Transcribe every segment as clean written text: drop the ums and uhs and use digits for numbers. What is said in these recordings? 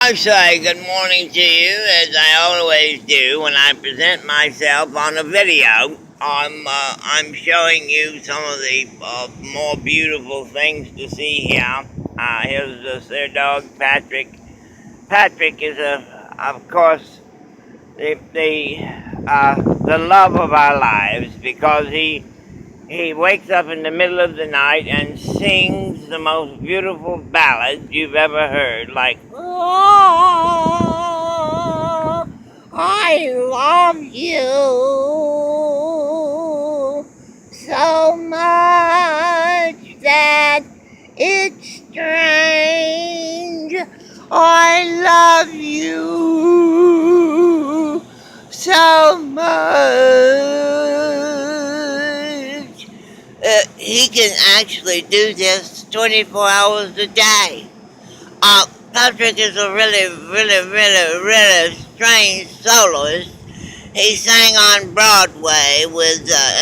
I say good morning to you as I always do when I present myself on a video. I'm showing you some of the more beautiful things to see here. Here's their dog Patrick. Patrick is of course, the love of our lives because he wakes up in the middle of the night and sings the most beautiful ballads you've ever heard, like, "Oh, I love you so much that it's strange. I love you so much." He can actually do this 24 hours a day. Patrick is a really strange soloist. He sang on Broadway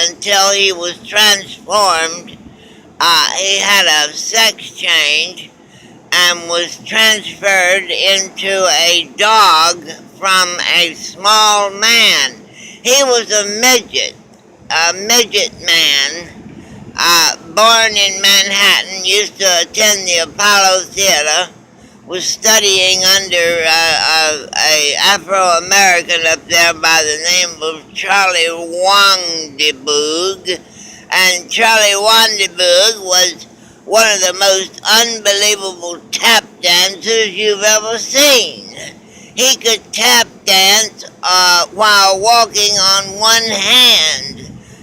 until he was transformed. He had a sex change and was transferred into a dog from a small man. He was a midget man, born in Manhattan, used to attend the Apollo Theater, was studying under a Afro-American up there by the name of Charlie Wandibug. And Charlie Wandibug was one of the most unbelievable tap dancers you've ever seen. He could tap dance while walking on one hand.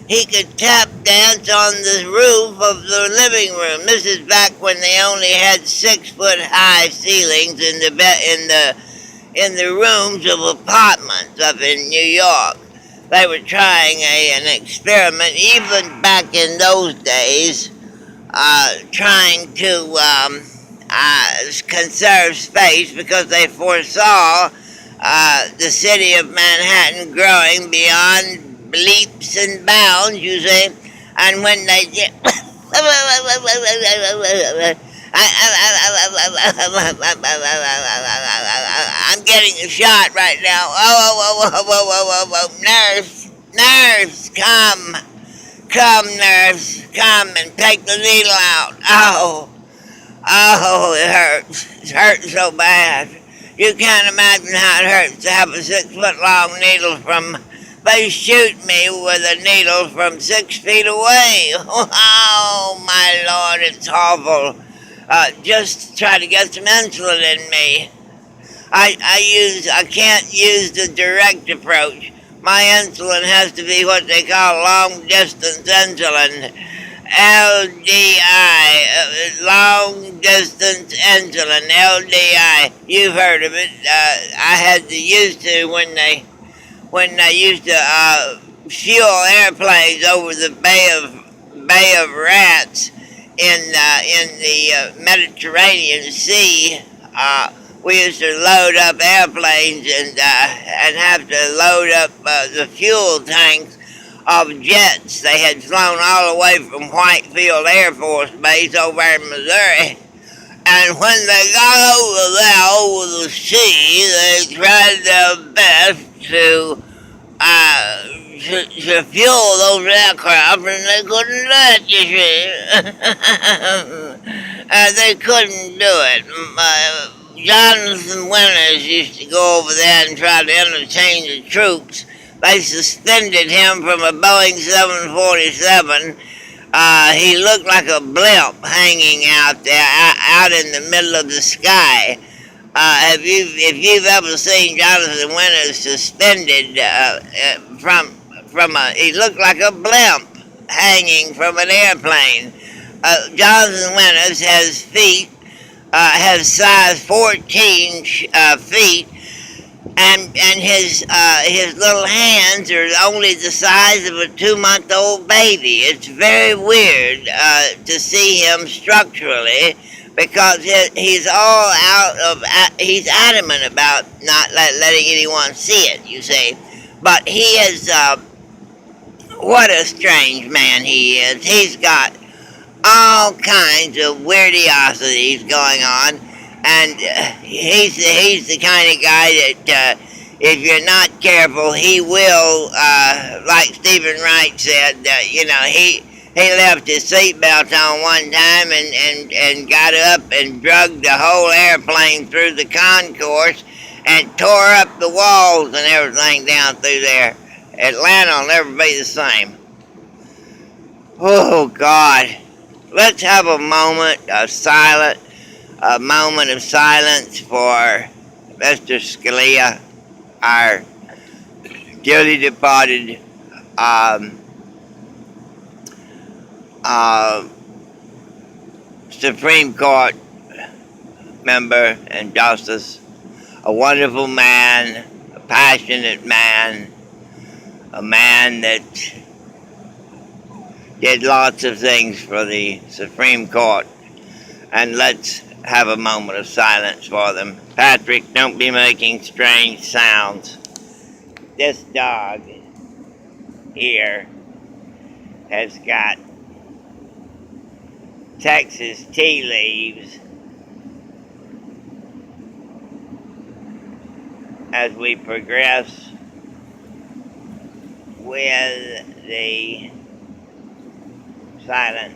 He could tap dance on the roof of the living room. This is back when they only had 6-foot high ceilings in the rooms of apartments up in New York. They were trying an experiment, even back in those days, trying to conserve space because they foresaw the city of Manhattan growing beyond leaps and bounds, you see. And when they did, I'm getting a shot right now. Nurse, come, nurse, come and take the needle out. Oh, it hurts. It hurts so bad. You can't imagine how it hurts to have a 6-foot long needle from. They shoot me with a needle from 6 feet away. Oh, my Lord, it's awful. Just try to get some insulin in me. I can't use the direct approach. My insulin has to be what they call long distance insulin. LDI, long distance insulin, LDI. You've heard of it. I had to used to when they used to fuel airplanes over the Bay of Rats in the Mediterranean Sea. We used to load up airplanes and have to load up the fuel tanks of jets. They had flown all the way from Whitefield Air Force Base over in Missouri. And when they got over there, over the sea, they tried their best to fuel those aircraft, and they couldn't do it, you see. They couldn't do it. Jonathan Winters used to go over there and try to entertain the troops. They suspended him from a Boeing 747. He looked like a blimp hanging out there, out in the middle of the sky. If you've ever seen Jonathan Winters suspended he looked like a blimp hanging from an airplane. Jonathan Winters has size 14 feet, and his little hands are only the size of a 2-month-old baby. It's very weird to see him structurally because he's adamant about not letting anyone see it. You see, but he is what a strange man he is. He's got all kinds of weirdiosities going on. And he's the kind of guy that if you're not careful, he will, like Stephen Wright said, he left his seatbelt on one time and got up and drugged the whole airplane through the concourse and tore up the walls and everything down through there. Atlanta will never be the same. Oh, God. Let's have a moment of silence for Mr. Scalia, our dearly departed Supreme Court member and justice, a wonderful man, a passionate man, a man that did lots of things for the Supreme Court. And let's have a moment of silence for them. Patrick, don't be making strange sounds. This dog here has got Texas tea leaves as we progress with the silence.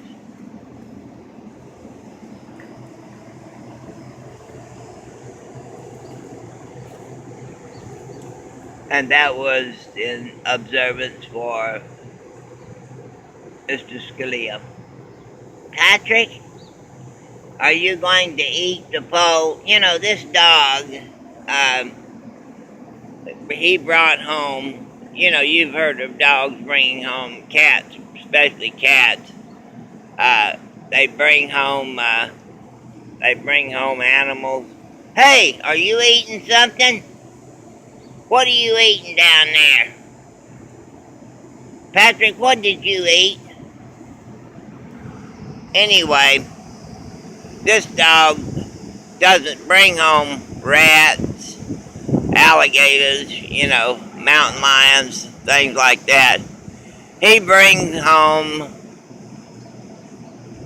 And that was in observance for Mr. Scalia. Patrick, are you going to eat the pole? You know, this dog, he brought home, you know, you've heard of dogs bringing home cats, especially cats. They bring home animals. Hey, are you eating something? What are you eating down there? Patrick, what did you eat? Anyway, this dog doesn't bring home rats, alligators, you know, mountain lions, things like that. He brings home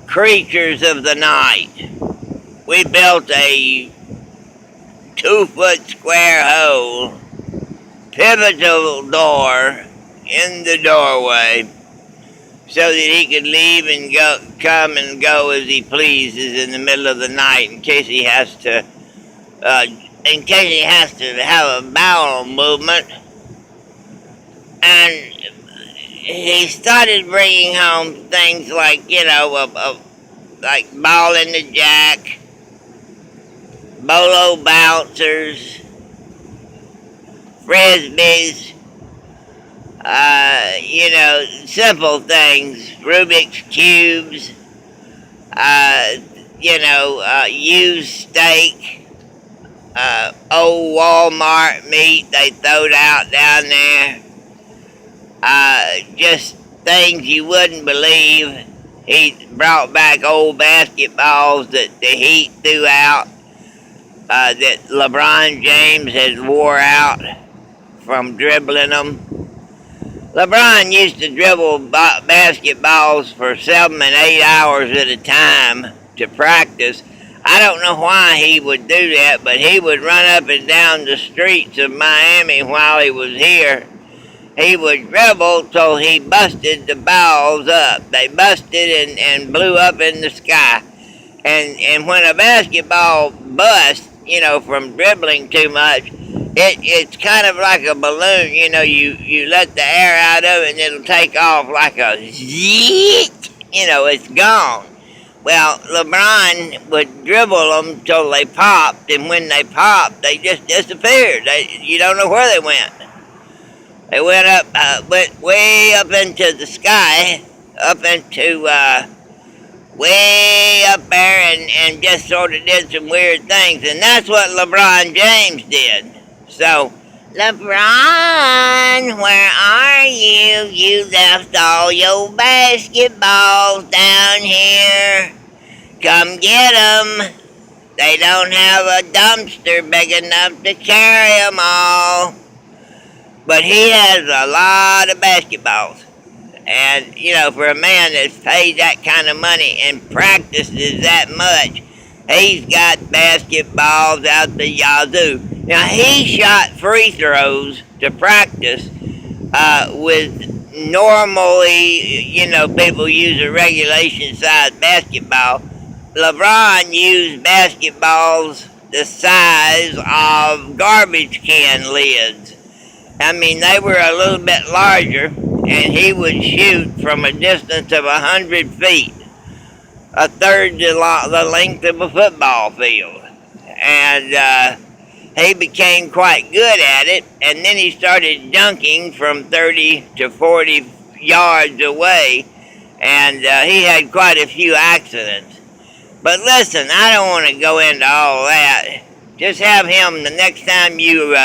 creatures of the night. We built a 2-foot square hole, pivotal door in the doorway so that he could leave and come and go as he pleases in the middle of the night in case he has to have a bowel movement. And he started bringing home things like, you know, like ball in the jack, bolo bouncers, frisbees, you know, simple things, Rubik's cubes, you know, used steak, old Walmart meat they throwed out down there, just things you wouldn't believe. He brought back old basketballs that the Heat threw out, that LeBron James had wore out from dribbling them. LeBron used to dribble basketballs for 7 and 8 hours at a time to practice. I don't know why he would do that, but he would run up and down the streets of Miami while he was here. He would dribble till he busted the balls up. They busted and blew up in the sky. And when a basketball busts, you know, from dribbling too much, it's kind of like a balloon. You know, you let the air out of it and it'll take off like a zit. You know, it's gone. Well, LeBron would dribble them till they popped, and when they popped, they just disappeared. You don't know where they went. They went way up into the sky, way up there, and just sort of did some weird things. And that's what LeBron James did. So, LeBron, where are you? You left all your basketballs down here. Come get 'em. They don't have a dumpster big enough to carry 'em all. But he has a lot of basketballs. And, you know, for a man that's paid that kind of money and practices that much, He's got basketballs out the yazoo. Now, he shot free throws to practice with normally, people use a regulation size basketball. LeBron used basketballs the size of garbage can lids. I mean, they were a little bit larger, and he would shoot from a distance of 100 feet, a third the length of a football field. And he became quite good at it, and then he started dunking from 30 to 40 yards away, and he had quite a few accidents. But listen, I don't want to go into all that. Just have him the next time you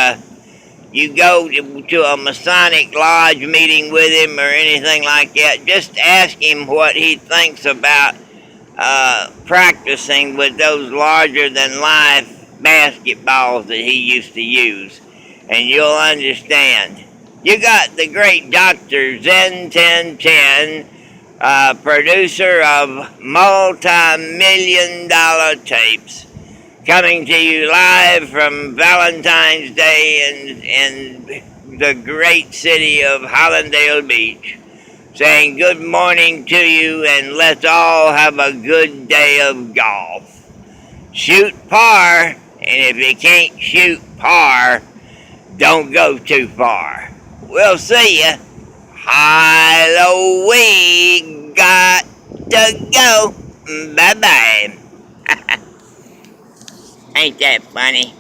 go to a Masonic Lodge meeting with him or anything like that. Just ask him what he thinks about practicing with those larger than life basketballs that he used to use, and you'll understand. You got the great Dr. Zen 1010, producer of multi-million-dollar tapes, coming to you live from Valentine's Day in the great city of Hollandale Beach, saying good morning to you, and let's all have a good day of golf. Shoot par, and if you can't shoot par, don't go too far. We'll see ya. Hello, we got to go. Bye-bye. Ain't that funny?